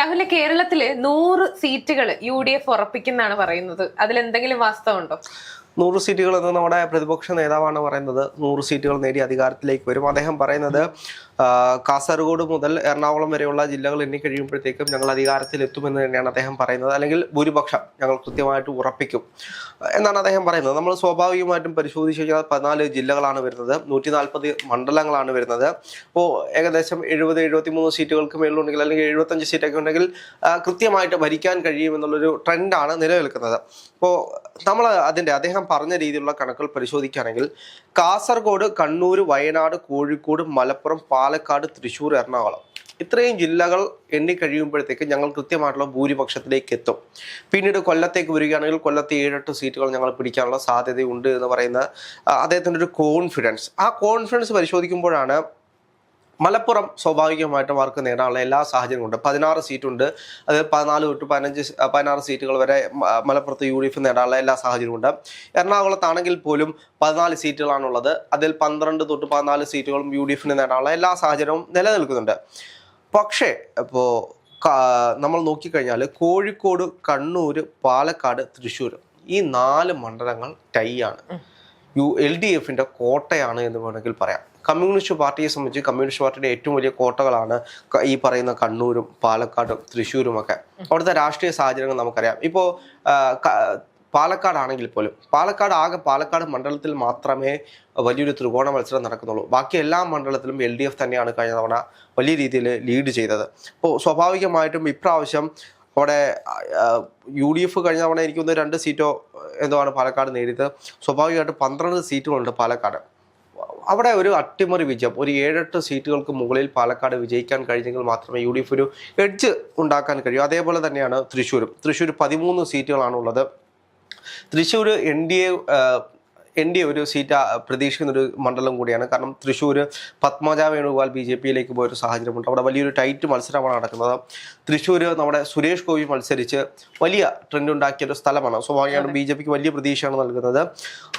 രാഹുലെ, കേരളത്തില് 100 സീറ്റുകൾ UDF ഉറപ്പിക്കുന്നതാണ് പറയുന്നത്. അതിലെന്തെങ്കിലും വാസ്തവമുണ്ടോ? 100 സീറ്റുകൾ എന്ന് നമ്മുടെ പ്രതിപക്ഷ നേതാവാണ് പറയുന്നത്. 100 സീറ്റുകൾ നേടി അധികാരത്തിലേക്ക് വരും. അദ്ദേഹം പറയുന്നത് കാസർഗോഡ് മുതൽ എറണാകുളം വരെയുള്ള ജില്ലകൾ എണ്ണിക്കഴിയുമ്പോഴത്തേക്കും ഞങ്ങൾ അധികാരത്തിലെത്തുമെന്ന് തന്നെയാണ് അദ്ദേഹം പറയുന്നത്. അല്ലെങ്കിൽ ഭൂരിപക്ഷം ഞങ്ങൾ കൃത്യമായിട്ട് ഉറപ്പിക്കും എന്നാണ് അദ്ദേഹം പറയുന്നത്. നമ്മൾ സ്വാഭാവികമായിട്ടും പരിശോധിച്ച് കഴിഞ്ഞാൽ 14 ജില്ലകളാണ് വരുന്നത്, 140 മണ്ഡലങ്ങളാണ് വരുന്നത്. അപ്പോൾ ഏകദേശം 70-73 സീറ്റുകൾക്ക് മേലുണ്ടെങ്കിൽ അല്ലെങ്കിൽ 75 സീറ്റൊക്കെ ഉണ്ടെങ്കിൽ കൃത്യമായിട്ട് ഭരിക്കാൻ കഴിയുമെന്നുള്ളൊരു ട്രെൻഡാണ് നിലനിൽക്കുന്നത്. അപ്പോൾ നമ്മൾ അദ്ദേഹം പറഞ്ഞ രീതിയിലുള്ള കണക്കുകൾ പരിശോധിക്കുകയാണെങ്കിൽ കാസർഗോഡ്, കണ്ണൂർ, വയനാട്, കോഴിക്കോട്, മലപ്പുറം, പാലക്കാട്, തൃശ്ശൂർ, എറണാകുളം ഇത്രയും ജില്ലകൾ എണ്ണിക്കഴിയുമ്പോഴത്തേക്ക് ഞങ്ങൾ കൃത്യമായിട്ടുള്ള ഭൂരിപക്ഷത്തിലേക്ക് എത്തും. പിന്നീട് കൊല്ലത്തേക്ക് വരികയാണെങ്കിൽ കൊല്ലത്തെ 7-8 സീറ്റുകൾ ഞങ്ങൾ പിടിക്കാനുള്ള സാധ്യതയുണ്ട് എന്ന് പറയുന്ന അദ്ദേഹത്തിൻ്റെ ഒരു കോൺഫിഡൻസ്. ആ കോൺഫിഡൻസ് പരിശോധിക്കുമ്പോഴാണ് മലപ്പുറം സ്വാഭാവികമായിട്ടും അവർക്ക് നേടാനുള്ള എല്ലാ സാഹചര്യങ്ങളുണ്ട്. 16 സീറ്റുണ്ട്. അത് 14 തൊട്ട് 16 സീറ്റുകൾ വരെ മലപ്പുറത്ത് UDF നേടാനുള്ള എല്ലാ സാഹചര്യമുണ്ട്. എറണാകുളത്താണെങ്കിൽ പോലും 14 സീറ്റുകളാണുള്ളത്. അതിൽ 12 തൊട്ട് 14 സീറ്റുകളും UDF നേടാനുള്ള എല്ലാ സാഹചര്യവും നിലനിൽക്കുന്നുണ്ട്. പക്ഷേ ഇപ്പോൾ നമ്മൾ നോക്കിക്കഴിഞ്ഞാൽ കോഴിക്കോട്, കണ്ണൂർ, പാലക്കാട്, തൃശ്ശൂർ ഈ 4 മണ്ഡലങ്ങൾ ടൈ ആണ്. LDFിൻ്റെ കോട്ടയാണ് എന്ന് വേണമെങ്കിൽ പറയാം. കമ്മ്യൂണിസ്റ്റ് പാർട്ടിയെ സംബന്ധിച്ച് കമ്മ്യൂണിസ്റ്റ് പാർട്ടിയുടെ ഏറ്റവും വലിയ കോട്ടകളാണ് ഈ പറയുന്ന കണ്ണൂരും പാലക്കാടും തൃശ്ശൂരും ഒക്കെ. അവിടുത്തെ രാഷ്ട്രീയ സാഹചര്യങ്ങൾ നമുക്കറിയാം. ഇപ്പോൾ പാലക്കാടാണെങ്കിൽ പോലും പാലക്കാട് മണ്ഡലത്തിൽ മാത്രമേ വലിയൊരു ത്രികോണ മത്സരം നടക്കുന്നുള്ളൂ. ബാക്കി എല്ലാ മണ്ഡലത്തിലും LDF തന്നെയാണ് കഴിഞ്ഞ തവണ വലിയ രീതിയിൽ ലീഡ് ചെയ്തത്. അപ്പോൾ സ്വാഭാവികമായിട്ടും ഇപ്രാവശ്യം അവിടെ UDF കഴിഞ്ഞ തവണ എനിക്കൊന്ന് 2 സീറ്റോ എന്താണ് പാലക്കാട് നേടിയത്. സ്വാഭാവികമായിട്ട് 12 സീറ്റുകളുണ്ട് പാലക്കാട്. അവിടെ ഒരു അട്ടിമറി വിജയം, ഒരു 7-8 സീറ്റുകൾക്ക് മുകളിൽ പാലക്കാട് വിജയിക്കാൻ കഴിഞ്ഞെങ്കിൽ മാത്രമേ UDF ഒരു എഡ്ജ് ഉണ്ടാക്കാൻ കഴിയൂ. അതേപോലെ തന്നെയാണ് തൃശ്ശൂർ 13 സീറ്റുകളാണുള്ളത്. തൃശ്ശൂർ NDA ഒരു സീറ്റ് പ്രതീക്ഷിക്കുന്നൊരു മണ്ഡലം കൂടിയാണ്. കാരണം തൃശ്ശൂർ പത്മജ വേണുഗോപാൽ BJPയിലേക്ക് പോയൊരു സാഹചര്യമുണ്ട്. അവിടെ വലിയൊരു ടൈറ്റ് മത്സരമാണ് നടക്കുന്നത്. തൃശ്ശൂർ നമ്മുടെ സുരേഷ് ഗോപി മത്സരിച്ച് വലിയ ട്രെൻഡ് ഉണ്ടാക്കിയൊരു സ്ഥലമാണ്. സ്വാഭാവികമായിട്ടും BJPക്ക് വലിയ പ്രതീക്ഷയാണ് നൽകുന്നത്.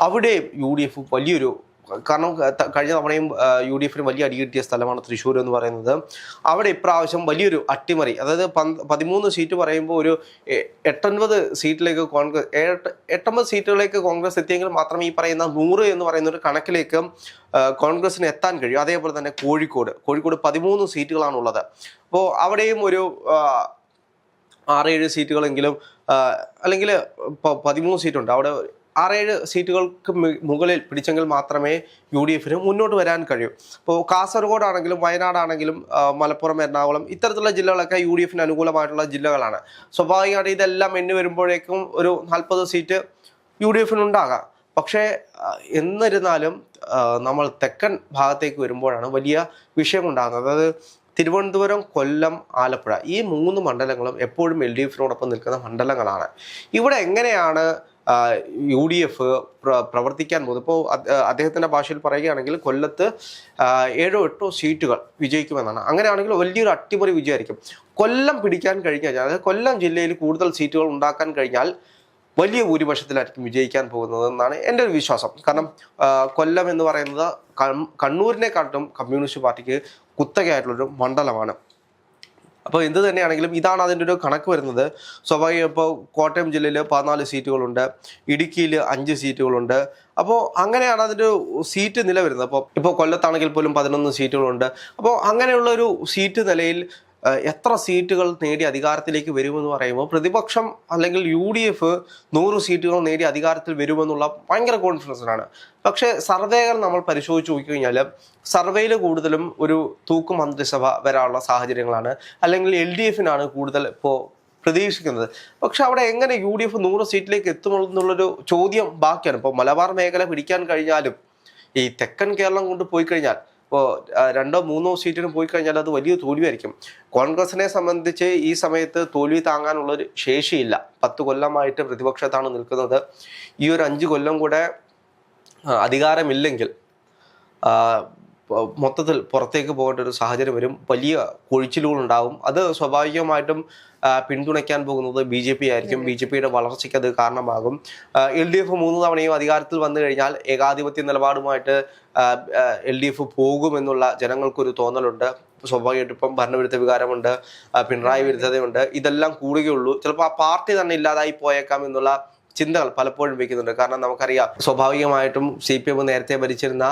അവിടെ UDF വലിയൊരു, കാരണം കഴിഞ്ഞ തവണയും UDFന് വലിയ അടി കിട്ടിയ സ്ഥലമാണ് തൃശ്ശൂർ എന്ന് പറയുന്നത്. അവിടെ ഇപ്രാവശ്യം വലിയൊരു അട്ടിമറി, അതായത് 13 സീറ്റ് പറയുമ്പോൾ ഒരു 8-9 സീറ്റിലേക്ക് കോൺഗ്രസ് 8-9 സീറ്റുകളിലേക്ക് കോൺഗ്രസ് എത്തിയെങ്കിൽ മാത്രമേ ഈ പറയുന്ന 100 എന്ന് പറയുന്ന ഒരു കണക്കിലേക്ക് കോൺഗ്രസിന് എത്താൻ കഴിയും. അതേപോലെ തന്നെ കോഴിക്കോട് 13 സീറ്റുകളാണുള്ളത്. അപ്പോൾ അവിടെയും ഒരു 6-7 സീറ്റുകളെങ്കിലും, അല്ലെങ്കിൽ 13 സീറ്റുണ്ട്, അവിടെ 6-7 സീറ്റുകൾക്ക് മുകളിൽ പിടിച്ചെങ്കിൽ മാത്രമേ UDFന് മുന്നോട്ട് വരാൻ കഴിയൂ. ഇപ്പോൾ കാസർഗോഡാണെങ്കിലും വയനാടാണെങ്കിലും മലപ്പുറം, എറണാകുളം ഇത്തരത്തിലുള്ള ജില്ലകളൊക്കെ UDFന് അനുകൂലമായിട്ടുള്ള ജില്ലകളാണ്. സ്വാഭാവികമായിട്ട് ഇതെല്ലാം എണ്ണി വരുമ്പോഴേക്കും ഒരു 40 സീറ്റ് UDFനുണ്ടാകാം. പക്ഷേ എന്നിരുന്നാലും നമ്മൾ തെക്കൻ ഭാഗത്തേക്ക് വരുമ്പോഴാണ് വലിയ വിഷയമുണ്ടാകുന്നത്. അതായത് തിരുവനന്തപുരം, കൊല്ലം, ആലപ്പുഴ ഈ 3 മണ്ഡലങ്ങളും എപ്പോഴും LDFനോടൊപ്പം നിൽക്കുന്ന മണ്ഡലങ്ങളാണ്. ഇവിടെ എങ്ങനെയാണ് UDF പ്രവർത്തിക്കാൻ പോകുന്നത്? ഇപ്പോൾ അദ്ദേഹത്തിൻ്റെ ഭാഷയിൽ പറയുകയാണെങ്കിൽ കൊല്ലത്ത് 7-8 സീറ്റുകൾ വിജയിക്കുമെന്നാണ്. അങ്ങനെയാണെങ്കിൽ വലിയൊരു അട്ടിമറി വിജയമായിരിക്കും. കൊല്ലം പിടിക്കാൻ കഴിഞ്ഞാൽ, അതായത് കൊല്ലം ജില്ലയിൽ കൂടുതൽ സീറ്റുകൾ ഉണ്ടാക്കാൻ കഴിഞ്ഞാൽ വലിയ ഭൂരിപക്ഷത്തിലായിരിക്കും വിജയിക്കാൻ പോകുന്നത് എന്നാണ് എൻ്റെ ഒരു വിശ്വാസം. കാരണം കൊല്ലം എന്ന് പറയുന്നത് കണ്ണൂരിനെക്കാട്ടും കമ്മ്യൂണിസ്റ്റ് പാർട്ടിക്ക് കുത്തകയായിട്ടുള്ളൊരു മണ്ഡലമാണ്. അപ്പോൾ എന്ത് തന്നെയാണെങ്കിലും ഇതാണ് അതിൻ്റെ ഒരു കണക്ക് വരുന്നത്. സ്വാഭാവികം ഇപ്പോൾ കോട്ടയം ജില്ലയിൽ 14 സീറ്റുകളുണ്ട്, ഇടുക്കിയിൽ 5 സീറ്റുകളുണ്ട്. അപ്പോൾ അങ്ങനെയാണ് അതിൻ്റെ സീറ്റ് നില വരുന്നത്. ഇപ്പോൾ കൊല്ലത്താണെങ്കിൽ പോലും 11 സീറ്റുകളുണ്ട്. അപ്പോൾ അങ്ങനെയുള്ളൊരു സീറ്റ് നിലയിൽ എത്ര സീറ്റുകൾ നേടി അധികാരത്തിലേക്ക് വരുമെന്ന് പറയുമ്പോൾ പ്രതിപക്ഷം അല്ലെങ്കിൽ UDF 100 സീറ്റുകൾ നേടി അധികാരത്തിൽ വരുമെന്നുള്ള ഭയങ്കര കോൺഫിഡൻസിനാണ്. പക്ഷേ സർവേകൾ നമ്മൾ പരിശോധിച്ച് നോക്കിക്കഴിഞ്ഞാൽ സർവേയിൽ കൂടുതലും ഒരു തൂക്ക് മന്ത്രിസഭ വരാനുള്ള സാഹചര്യങ്ങളാണ്, അല്ലെങ്കിൽ LDFനാണ് കൂടുതൽ ഇപ്പോൾ പ്രതീക്ഷിക്കുന്നത്. പക്ഷെ അവിടെ എങ്ങനെ UDF 100 സീറ്റിലേക്ക് എത്തുമെന്നുള്ളൊരു ചോദ്യം ബാക്കിയാണ്. ഇപ്പോൾ മലബാർ മേഖല പിടിക്കാൻ കഴിഞ്ഞാലും ഈ തെക്കൻ കേരളം കൊണ്ട് പോയി കഴിഞ്ഞാൽ, ഇപ്പോൾ 2-3 സീറ്റിന് പോയി കഴിഞ്ഞാൽ അത് വലിയ തോൽവിയായിരിക്കും. കോൺഗ്രസിനെ സംബന്ധിച്ച് ഈ സമയത്ത് തോൽവി താങ്ങാനുള്ളൊരു ശേഷിയില്ല. 10 കൊല്ലമായിട്ട് പ്രതിപക്ഷത്താണ് നിൽക്കുന്നത്. ഈ ഒരു 5 കൊല്ലം കൂടെ അധികാരമില്ലെങ്കിൽ മൊത്തത്തിൽ പുറത്തേക്ക് പോകേണ്ട ഒരു സാഹചര്യം വരും. വലിയ കൊഴിച്ചിലുകളുണ്ടാകും. അത് സ്വാഭാവികമായിട്ടും പിന്തുണയ്ക്കാൻ പോകുന്നത് BJP ആയിരിക്കും. BJPയുടെ വളർച്ചയ്ക്ക് അത് കാരണമാകും. LDF 3 തവണയും അധികാരത്തിൽ വന്നു കഴിഞ്ഞാൽ ഏകാധിപത്യ നിലപാടുമായിട്ട് LDF പോകുമെന്നുള്ള ജനങ്ങൾക്കൊരു തോന്നലുണ്ട്. സ്വാഭാവികമായിട്ടും ഇപ്പം ഭരണവിരുദ്ധ വികാരമുണ്ട്, പിണറായി വിരുദ്ധതയുണ്ട്, ഇതെല്ലാം കൂടുകയുള്ളൂ. ചിലപ്പോൾ ആ പാർട്ടി തന്നെ ഇല്ലാതായി പോയേക്കാം എന്നുള്ള ചിന്തകൾ പലപ്പോഴും വയ്ക്കുന്നുണ്ട്. കാരണം നമുക്കറിയാം സ്വാഭാവികമായിട്ടും CPM നേരത്തെ ഭരിച്ചിരുന്ന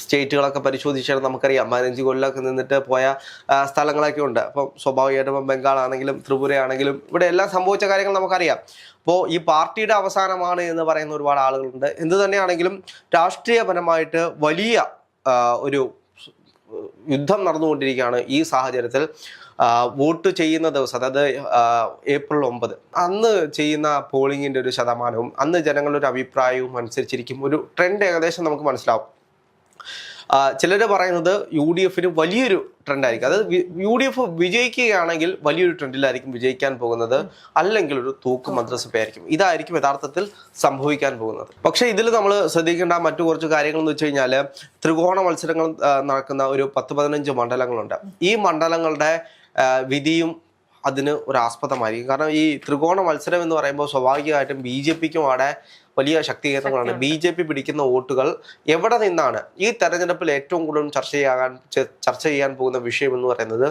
സ്റ്റേറ്റുകളൊക്കെ പരിശോധിച്ചാൽ നമുക്കറിയാം 15 കൊല്ലമൊക്കെ നിന്നിട്ട് പോയ സ്ഥലങ്ങളൊക്കെ ഉണ്ട്. അപ്പം സ്വാഭാവികമായിട്ടും ബംഗാളാണെങ്കിലും ത്രിപുരയാണെങ്കിലും ഇവിടെ എല്ലാം സംഭവിച്ച കാര്യങ്ങൾ നമുക്കറിയാം. അപ്പോൾ ഈ പാർട്ടിയുടെ അവസാനമാണ് എന്ന് പറയുന്ന ഒരുപാട് ആളുകളുണ്ട്. എന്ത് തന്നെയാണെങ്കിലും രാഷ്ട്രീയപരമായിട്ട് വലിയ ഒരു യുദ്ധം നടന്നുകൊണ്ടിരിക്കുകയാണ്. ഈ സാഹചര്യത്തിൽ വോട്ട് ചെയ്യുന്ന ദിവസം, അതായത് April 9 അന്ന് ചെയ്യുന്ന പോളിങ്ങിന്റെ ഒരു ശതമാനവും അന്ന് ജനങ്ങളുടെ ഒരു അഭിപ്രായവും അനുസരിച്ചിരിക്കും ഒരു ട്രെൻഡ് ഏകദേശം നമുക്ക് മനസ്സിലാവും. ചിലർ പറയുന്നത് UDFന് വലിയൊരു ട്രെൻഡായിരിക്കും. അതായത് UDF വിജയിക്കുകയാണെങ്കിൽ വലിയൊരു ട്രെൻഡിലായിരിക്കും വിജയിക്കാൻ പോകുന്നത്, അല്ലെങ്കിൽ ഒരു തൂക്ക് മന്ത്രിസഭയായിരിക്കും. ഇതായിരിക്കും യഥാർത്ഥത്തിൽ സംഭവിക്കാൻ പോകുന്നത്. പക്ഷേ ഇതിൽ നമ്മൾ ശ്രദ്ധിക്കേണ്ട മറ്റു കുറച്ച് കാര്യങ്ങൾ എന്ന് വെച്ച് കഴിഞ്ഞാൽ ത്രികോണ മത്സരങ്ങൾ നടക്കുന്ന ഒരു 10-15 മണ്ഡലങ്ങളുണ്ട്. ഈ മണ്ഡലങ്ങളുടെ വിധിയും അതിന് ഒരു ആസ്പദമായിരിക്കും. കാരണം ഈ ത്രികോണ മത്സരം എന്ന് പറയുമ്പോൾ സ്വാഭാവികമായിട്ടും BJPക്കും അവിടെ വലിയ ശക്തി കേന്ദ്രങ്ങളാണ്. BJP പിടിക്കുന്ന വോട്ടുകൾ എവിടെ നിന്നാണ് ഈ തെരഞ്ഞെടുപ്പിൽ ഏറ്റവും കൂടുതൽ ചർച്ച ചെയ്യാൻ പോകുന്ന വിഷയം എന്ന് പറയുന്നത്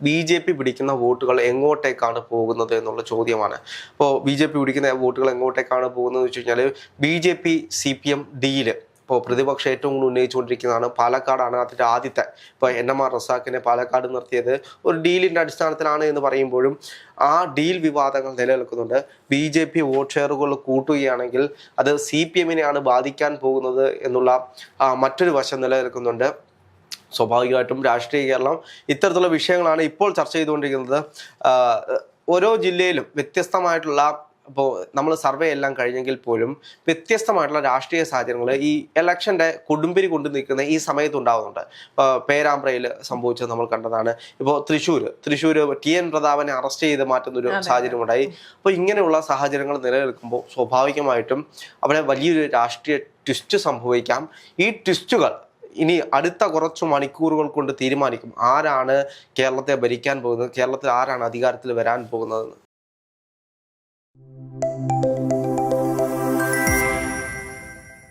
BJP പിടിക്കുന്ന വോട്ടുകൾ എങ്ങോട്ടേക്കാണ് പോകുന്നത് എന്നുള്ള ചോദ്യമാണ്. അപ്പോൾ BJP പിടിക്കുന്ന വോട്ടുകൾ എങ്ങോട്ടേക്കാണ് പോകുന്നത് വെച്ച് കഴിഞ്ഞാൽ BJP CPM ഡീല് ഇപ്പോൾ പ്രതിപക്ഷം ഏറ്റവും കൂടുതൽ ഉന്നയിച്ചുകൊണ്ടിരിക്കുന്നതാണ്. പാലക്കാടാണ് അതിൻ്റെ ആദ്യത്തെ. ഇപ്പോൾ NMR റസാഖിനെ പാലക്കാട് നിർത്തിയത് ഒരു ഡീലിൻ്റെ അടിസ്ഥാനത്തിലാണ് എന്ന് പറയുമ്പോഴും ആ ഡീൽ വിവാദങ്ങൾ നിലനിൽക്കുന്നുണ്ട്. BJP വോട്ട് ഷെയറുകൾ കൂട്ടുകയാണെങ്കിൽ അത് CPMനെയാണ് ബാധിക്കാൻ പോകുന്നത് എന്നുള്ള മറ്റൊരു വശം നിലനിൽക്കുന്നുണ്ട്. സ്വാഭാവികമായിട്ടും രാഷ്ട്രീയ കേരളം ഇത്തരത്തിലുള്ള വിഷയങ്ങളാണ് ഇപ്പോൾ ചർച്ച ചെയ്തുകൊണ്ടിരിക്കുന്നത്. ഓരോ ജില്ലയിലും വ്യത്യസ്തമായിട്ടുള്ള, ഇപ്പോൾ നമ്മൾ സർവേ എല്ലാം കഴിഞ്ഞെങ്കിൽ പോലും വ്യത്യസ്തമായിട്ടുള്ള രാഷ്ട്രീയ സാഹചര്യങ്ങൾ ഈ ഇലക്ഷൻ്റെ കൊടുമ്പിരി കൊണ്ട് നിൽക്കുന്ന ഈ സമയത്ത് ഉണ്ടാകുന്നുണ്ട്. ഇപ്പോൾ പേരാമ്പ്രയിൽ സംഭവിച്ചത് നമ്മൾ കണ്ടതാണ്. ഇപ്പോൾ തൃശ്ശൂർ TN പ്രതാപനെ അറസ്റ്റ് ചെയ്ത് മാറ്റുന്നൊരു സാഹചര്യം ഉണ്ടായി. അപ്പോൾ ഇങ്ങനെയുള്ള സാഹചര്യങ്ങൾ നിലനിൽക്കുമ്പോൾ സ്വാഭാവികമായിട്ടും അവിടെ വലിയൊരു രാഷ്ട്രീയ ട്വിസ്റ്റ് സംഭവിക്കാം. ഈ ട്വിസ്റ്റുകൾ ഇനി അടുത്ത കുറച്ച് മണിക്കൂറുകൾ കൊണ്ട് തീരുമാനിക്കും ആരാണ് കേരളത്തെ ഭരിക്കാൻ പോകുന്നത്, കേരളത്തിൽ ആരാണ് അധികാരത്തിൽ വരാൻ പോകുന്നതെന്ന്.